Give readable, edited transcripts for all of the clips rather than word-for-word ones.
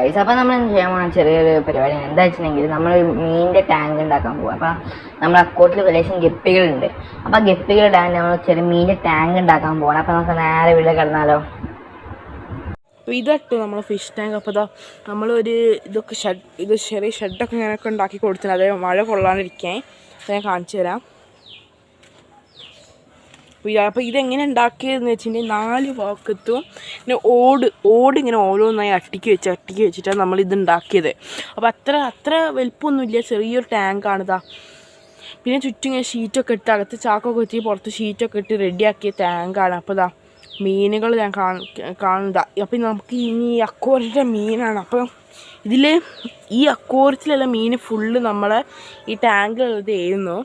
Guys, അപ്പോൾ നമ്മൾ എന്ത് ചെയ്യാൻ പോകുന്ന ചെറിയൊരു പരിപാടി എന്താ വെച്ചിട്ടുണ്ടെങ്കിൽ നമ്മൾ മീനിൻ്റെ ടാങ്ക് ഉണ്ടാക്കാൻ പോകും. അപ്പോൾ നമ്മൾ അക്കോട്ടിൽ ലേശം ഗപ്പികളുണ്ട്. അപ്പോൾ ഗപ്പികൾ ഇടാൻ നമ്മൾ ചെറിയ മീനിൻ്റെ ടാങ്ക് ഉണ്ടാക്കാൻ പോകണം. അപ്പോൾ നമുക്ക് നേരെ വീട്ടിൽ കിടന്നാലോ. അപ്പോൾ ഇതട്ടോ നമ്മൾ ഫിഷ് ടാങ്ക്. അപ്പോൾ ഇതാ നമ്മളൊരു ഇതൊക്കെ ഇത് ചെറിയ ഷെഡൊക്കെ ഇങ്ങനെയൊക്കെ ഉണ്ടാക്കി കൊടുത്തിട്ടുണ്ട്. അതേ മഴ കൊള്ളാണ്ടിരിക്കാൻ ഞാൻ കാണിച്ചു തരാം. അപ്പോൾ ഇതെങ്ങനെ ഉണ്ടാക്കിയതെന്ന് വെച്ചിട്ടുണ്ടെങ്കിൽ 4 ഭാഗത്തും പിന്നെ ഓട് ഇങ്ങനെ ഓരോന്നായി അട്ടിക്ക് വെച്ചിട്ടാണ് നമ്മളിത് ഉണ്ടാക്കിയത്. അപ്പോൾ അത്ര വലുപ്പമൊന്നുമില്ല, ചെറിയൊരു ടാങ്കാണിതാ. പിന്നെ ചുറ്റും ഇങ്ങനെ ഷീറ്റൊക്കെ ഇട്ട് അകത്ത് ചാക്കൊക്കെ വെച്ച് പുറത്ത് ഷീറ്റൊക്കെ ഇട്ട് റെഡിയാക്കിയ ടാങ്കാണ്. അപ്പോൾ ഇതാ മീനുകൾ ഞാൻ കാണുന്നതാ. അപ്പം നമുക്ക് ഇനി അക്വാറിയത്തെ മീനാണ്. അപ്പം ഈ അക്വാറിയത്തിലുള്ള മീൻ ഫുള്ള് നമ്മളെ ഈ ടാങ്കിലുള്ളത് ആയിരുന്നു.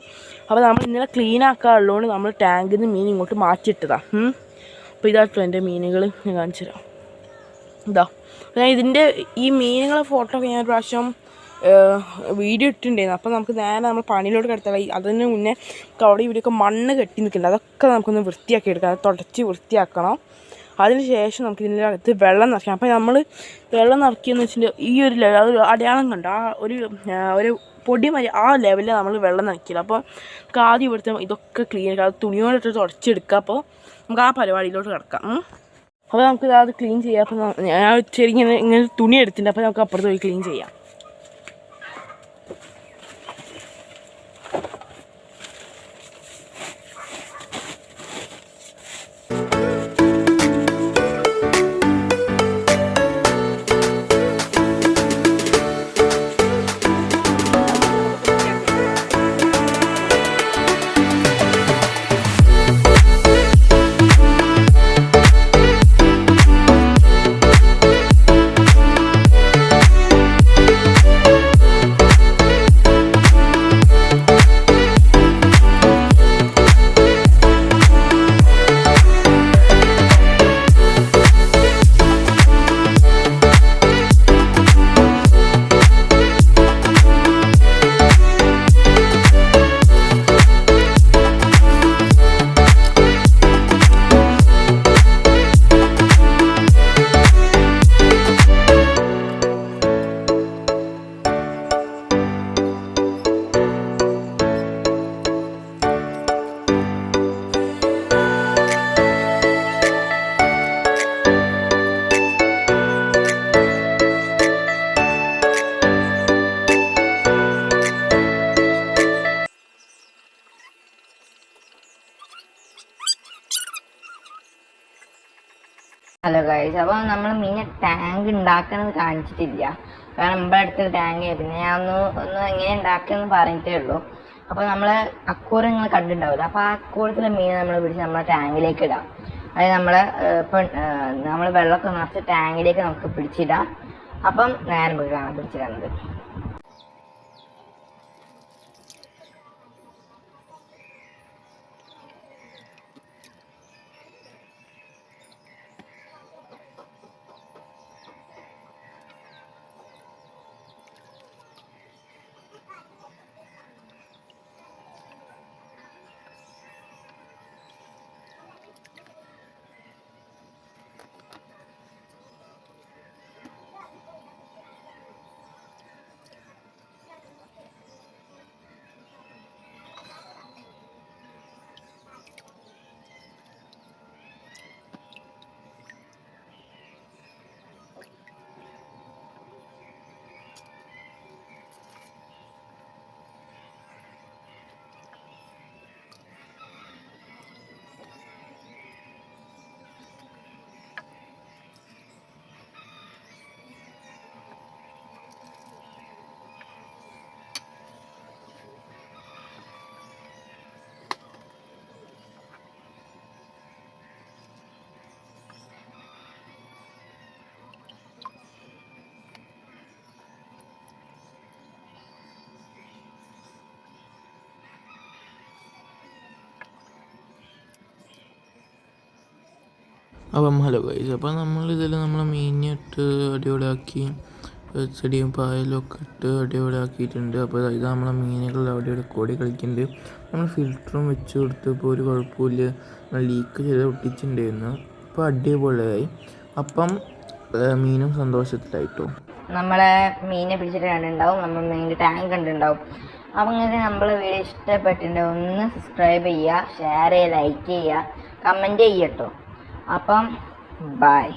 അപ്പോൾ നമ്മൾ ഇന്നലെ ക്ലീൻ ആക്കാനുള്ളതുകൊണ്ട് നമ്മൾ ടാങ്കിൽ നിന്ന് മീൻ ഇങ്ങോട്ട് മാറ്റിയിട്ടതാണ്. അപ്പോൾ ഇതാട്ടോ എൻ്റെ മീനുകൾ ഞാൻ കാണിച്ചു തരാം. ഇതാ ഞാൻ ഇതിൻ്റെ ഈ മീനുകളെ ഫോട്ടോ ഒക്കെ ഞാൻ ഒരു പ്രാവശ്യം വീഡിയോ ഇട്ടിട്ടുണ്ടായിരുന്നു. അപ്പോൾ നമുക്ക് നേരെ നമ്മൾ പണിയിലോട്ട് കിടത്താം. അതിന് മുന്നേ അവിടെ ഇവിടെയൊക്കെ മണ്ണ് കെട്ടി നിൽക്കുന്നുണ്ട്. അതൊക്കെ നമുക്കൊന്ന് വൃത്തിയാക്കി എടുക്കാം. അത് തുടച്ച് വൃത്തിയാക്കണം. അതിന് ശേഷം നമുക്ക് ഇതിൻ്റെ അകത്ത് വെള്ളം നിറയ്ക്കാം. അപ്പോൾ നമ്മൾ വെള്ളം നിറയ്ക്കുകയെന്ന് വെച്ചിട്ടുണ്ടെങ്കിൽ ഈ ഒരു ലെവൽ അടയാളം കണ്ടോ, ആ ഒരു പൊടി മതി ആ ലെവലിൽ നമ്മൾ വെള്ളം നിറയ്ക്കില്ല. അപ്പോൾ നമുക്ക് ആദ്യം ഇവിടുത്തെ ഇതൊക്കെ ക്ലീൻ ആക്കുക, അത് തുണിയോടിട്ട് തുടച്ചെടുക്കുക. അപ്പോൾ നമുക്ക് ആ പരിപാടിയിലോട്ട് കിടക്കാം. അപ്പോൾ നമുക്ക് അത് ക്ലീൻ ചെയ്യാം. അപ്പോൾ ഞാൻ ശരി ഇങ്ങനെ തുണി എടുത്തിട്ടുണ്ട്. അപ്പോൾ നമുക്ക് അപ്പുറത്ത് പോയി ക്ലീൻ ചെയ്യാം. ഹലോ ഗൈസ്, അപ്പോൾ നമ്മൾ മീനെ ടാങ്ക് ഉണ്ടാക്കുന്നത് കാണിച്ചിട്ടില്ല. കാരണം നമ്മുടെ അടുത്തൊരു ടാങ്ക് പിന്നെ ഞാൻ ഒന്ന് എങ്ങനെ ഉണ്ടാക്കുകയെന്ന് പറഞ്ഞിട്ടേ ഉള്ളൂ. അപ്പോൾ നമ്മൾ അക്വാറിയം നിങ്ങൾ കണ്ടിട്ടുണ്ടാവില്ല. അപ്പോൾ ആ അക്വാറിയത്തിലെ മീൻ നമ്മൾ പിടിച്ച് നമ്മളെ ടാങ്കിലേക്ക് ഇടാം. അതായത് നമ്മൾ വെള്ളമൊക്കെ നിറച്ച് ടാങ്കിലേക്ക് നമുക്ക് പിടിച്ചിടാം. അപ്പം നേരം പോയി കാണാൻ പിടിച്ചിടുന്നത്. അപ്പം ഹലോ ഗൈസ്, അപ്പോൾ നമ്മളിതിൽ നമ്മളെ മീനിട്ട് അടിപൊളിയാക്കി ചെടിയും പായലും ഒക്കെ ഇട്ട് അടിപൊളിയാക്കിയിട്ടുണ്ട്. അപ്പോൾ ഇത് നമ്മളെ മീനുകൾ അവിടെ കൂടി കളിക്കുന്നുണ്ട്. നമ്മൾ ഫിൽറ്ററും വെച്ച് കൊടുത്ത് ഇപ്പോൾ ഒരു കുഴപ്പമില്ല, ലീക്ക് ചെയ്ത് ഒട്ടിച്ചിട്ടുണ്ടായിരുന്നു. അപ്പോൾ അടിപൊളിയായി. അപ്പം മീനും സന്തോഷത്തിലായിട്ടോ. നമ്മളെ മീനെ പിടിച്ചിട്ട് കണ്ടിട്ടുണ്ടാവും, നമ്മൾ മീനിൻ്റെ ടാങ്ക് കണ്ടിട്ടുണ്ടാവും. അപ്പം അങ്ങനെ നമ്മളെ വീഡിയോ ഇഷ്ടപ്പെട്ടിട്ടുണ്ടെങ്കിൽ ഒന്ന് സബ്സ്ക്രൈബ് ചെയ്യുക, ഷെയർ ചെയ്യുക, ലൈക്ക് ചെയ്യുക, കമൻറ്റ് ചെയ്യട്ടോ. അപ്പം ബൈ.